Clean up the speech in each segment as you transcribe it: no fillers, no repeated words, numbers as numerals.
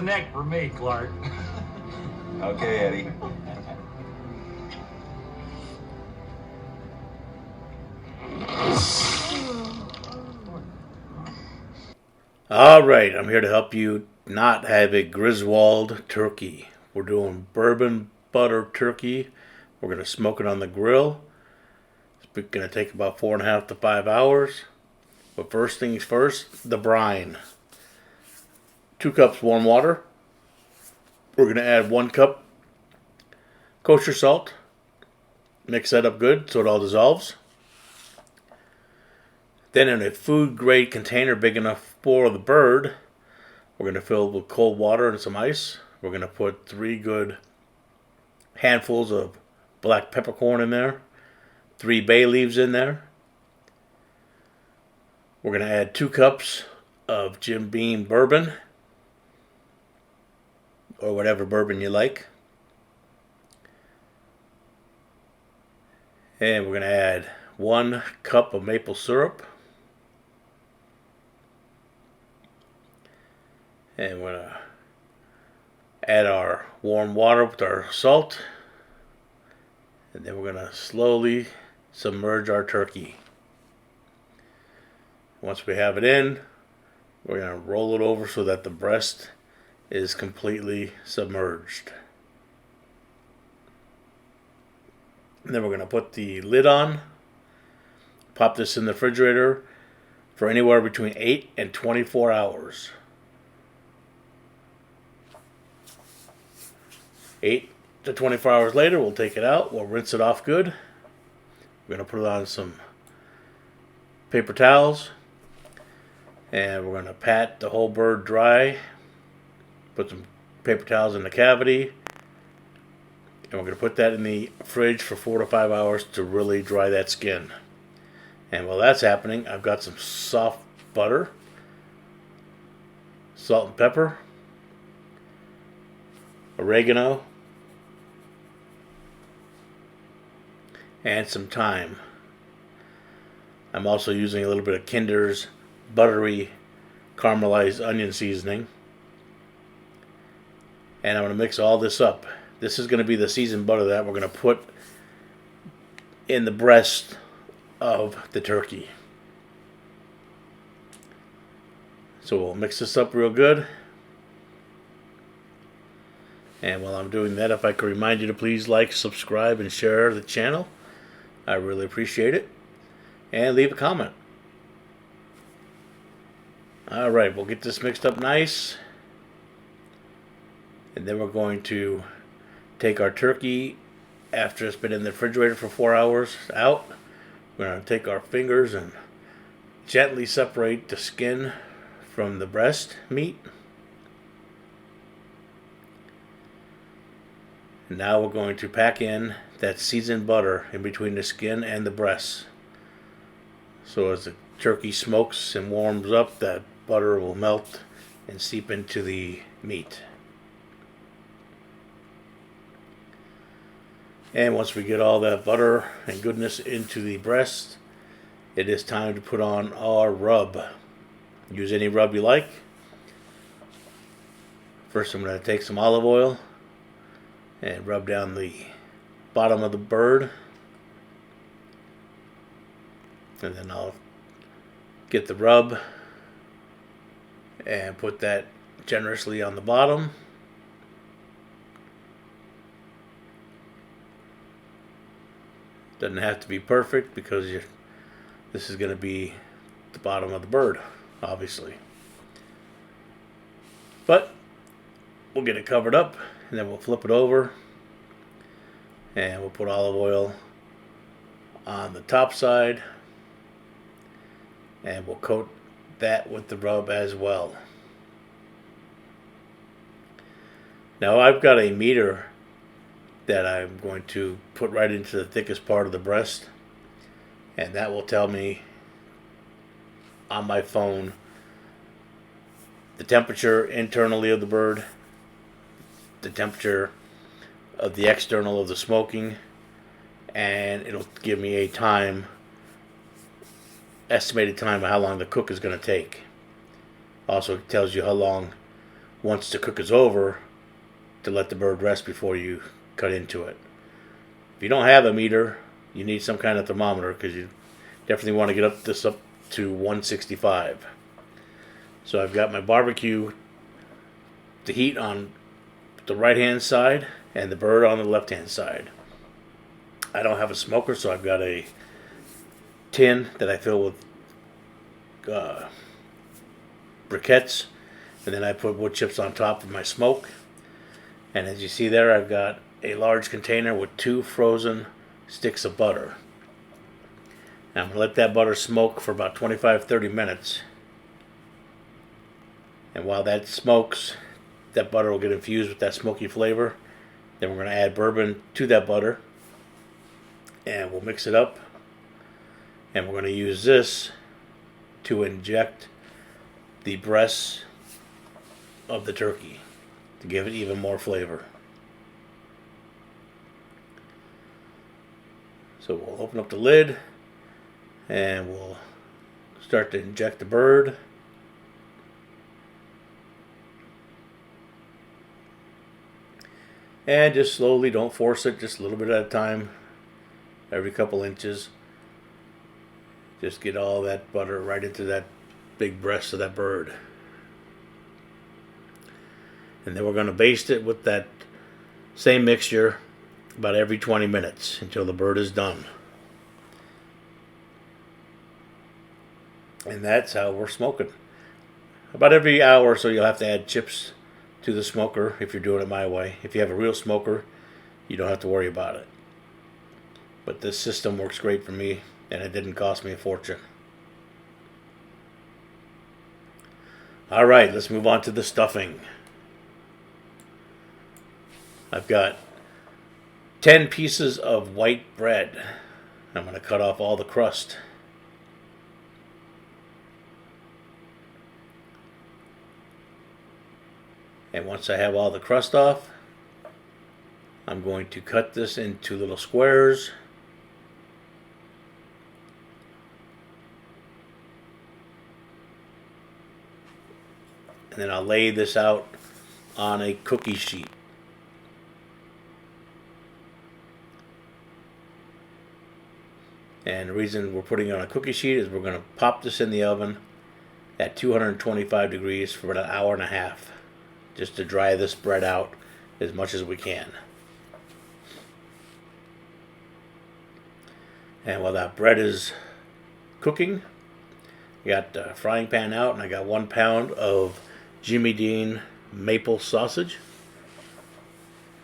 neck for me, Clark. Okay, Eddie. Alright, I'm here to help you not have a Griswold turkey. We're doing bourbon butter turkey. We're going to smoke it on the grill. It's going to take about 4.5 to 5 hours. But first things first, the brine. 2 cups warm water. We're going to add 1 cup kosher salt. Mix that up good so it all dissolves. Then in a food grade container big enough for the bird, we're going to fill it with cold water and some ice. We're going to put 3 good handfuls of black peppercorn in there, 3 bay leaves in there. We're going to add 2 cups of Jim Beam bourbon, or whatever bourbon you like. And we're going to add 1 cup of maple syrup. And we're going to add our warm water with our salt. And then we're going to slowly submerge our turkey. Once we have it in, we're going to roll it over so that the breast is completely submerged. And then we're going to put the lid on. Pop this in the refrigerator for anywhere between 8 and 24 hours. 8 to 24 hours later, we'll take it out. We'll rinse it off good. We're going to put it on some paper towels. And we're going to pat the whole bird dry. Put some paper towels in the cavity. And we're going to put that in the fridge for 4 to 5 hours to really dry that skin. And while that's happening, I've got some soft butter, salt and pepper, oregano, and some thyme. I'm also using a little bit of Kinder's buttery caramelized onion seasoning. And I'm going to mix all this up. This is going to be the seasoned butter that we're going to put in the breast of the turkey. So we'll mix this up real good. And while I'm doing that, if I could remind you to please like, subscribe, and share the channel, I really appreciate it. And leave a comment. Alright, we'll get this mixed up nice. And then we're going to take our turkey after it's been in the refrigerator for 4 hours out. We're going to take our fingers and gently separate the skin from the breast meat. And now we're going to pack in that seasoned butter in between the skin and the breast. So as the turkey smokes and warms up, that butter will melt and seep into the meat. And once we get all that butter and goodness into the breast, it is time to put on our rub. Use any rub you like. First I'm going to take some olive oil and rub down the bottom of the bird. And then I'll get the rub and put that generously on the bottom. Doesn't have to be perfect because this is going to be the bottom of the bird, obviously. But we'll get it covered up and then we'll flip it over and we'll put olive oil on the top side and we'll coat that with the rub as well. Now I've got a meter that I'm going to put right into the thickest part of the breast, and that will tell me on my phone the temperature internally of the bird, the temperature of the external of the smoking, and it'll give me a estimated time of how long the cook is going to take. Also, it tells you how long once the cook is over, to let the bird rest before you cut into it. If you don't have a meter, you need some kind of thermometer, because you definitely want to get this up to 165. So I've got my barbecue, the heat on the right hand side and the bird on the left hand side. I don't have a smoker, so I've got a tin that I fill with briquettes, and then I put wood chips on top of my smoke. And as you see there, I've got a large container with 2 frozen sticks of butter. Now I'm going to let that butter smoke for about 25-30 minutes. And while that smokes, that butter will get infused with that smoky flavor. Then we're going to add bourbon to that butter, and we'll mix it up. And we're going to use this to inject the breasts of the turkey to give it even more flavor. So we'll open up the lid and we'll start to inject the bird. And just slowly, don't force it, just a little bit at a time, every couple inches. Just get all that butter right into that big breast of that bird. And then we're going to baste it with that same mixture about every 20 minutes until the bird is done. And that's how we're smoking. About every hour or so you'll have to add chips to the smoker if you're doing it my way. If you have a real smoker, you don't have to worry about it. But this system works great for me, and it didn't cost me a fortune. Alright, let's move on to the stuffing. I've got 10 pieces of white bread. I'm going to cut off all the crust. And once I have all the crust off, I'm going to cut this into little squares. And then I'll lay this out on a cookie sheet. And the reason we're putting it on a cookie sheet is we're going to pop this in the oven at 225 degrees for about an hour and a half, just to dry this bread out as much as we can. And while that bread is cooking, I got the frying pan out, and I got 1 pound of Jimmy Dean maple sausage.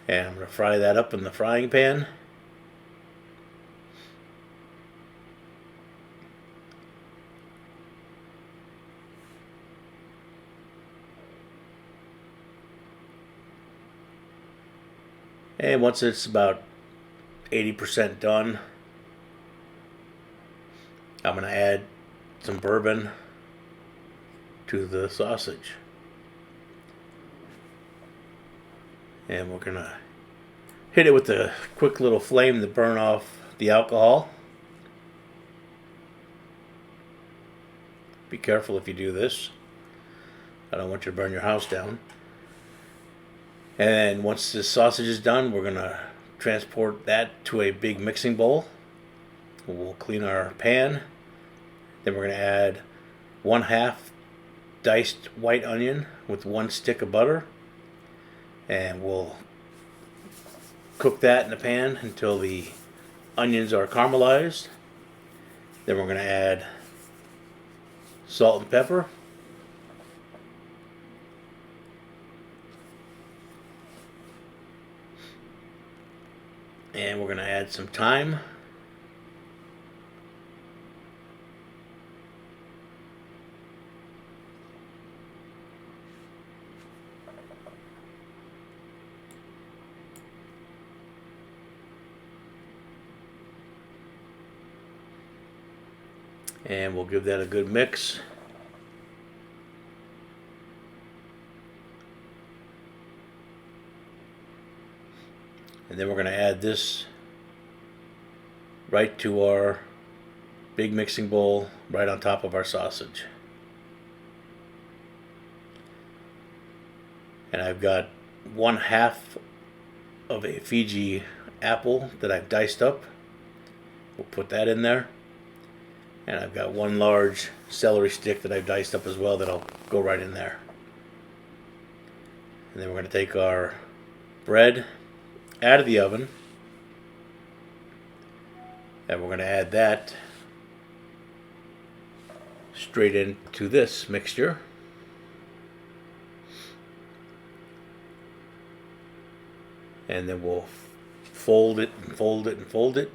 And I'm going to fry that up in the frying pan. And once it's about 80% done, I'm going to add some bourbon to the sausage. And we're going to hit it with a quick little flame to burn off the alcohol. Be careful if you do this. I don't want you to burn your house down. And once the sausage is done, we're going to transport that to a big mixing bowl. We'll clean our pan. Then we're going to add 1/2 diced white onion with 1 stick of butter. And we'll cook that in the pan until the onions are caramelized. Then we're going to add salt and pepper. And we're going to add some thyme. And we'll give that a good mix. And then we're going to add this right to our big mixing bowl, right on top of our sausage. And I've got 1/2 of a Fuji apple that I've diced up. We'll put that in there. And I've got 1 large celery stick that I've diced up as well that'll go right in there. And then we're going to take our bread out of the oven. And we're going to add that straight into this mixture. And then we'll fold it and fold it and fold it.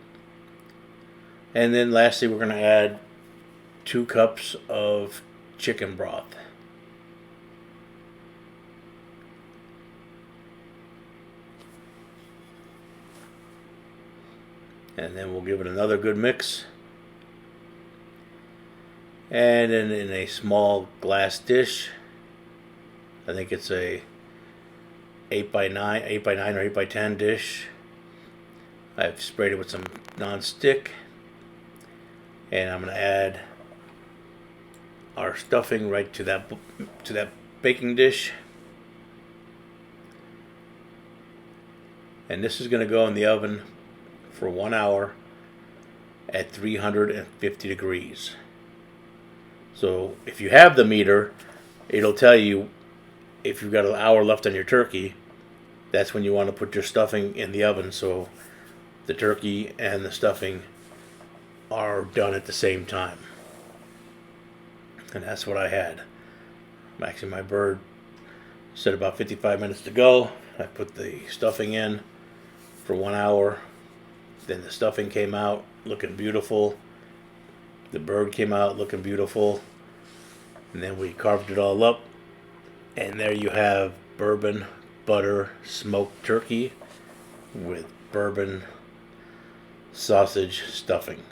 And then lastly, we're going to add 2 cups of chicken broth. And then we'll give it another good mix. And then in a small glass dish, I think it's a 8x9 or 8x10 dish, I've sprayed it with some non-stick, and I'm going to add our stuffing right to that baking dish. And this is going to go in the oven for 1 hour at 350 degrees. So if you have the meter, it'll tell you if you've got an hour left on your turkey, that's when you want to put your stuffing in the oven, so the turkey and the stuffing are done at the same time. And that's what I had. Actually, my bird said about 55 minutes to go. I put the stuffing in for 1 hour. Then the stuffing came out looking beautiful. The bird came out looking beautiful. And then we carved it all up. And there you have bourbon butter smoked turkey with bourbon sausage stuffing.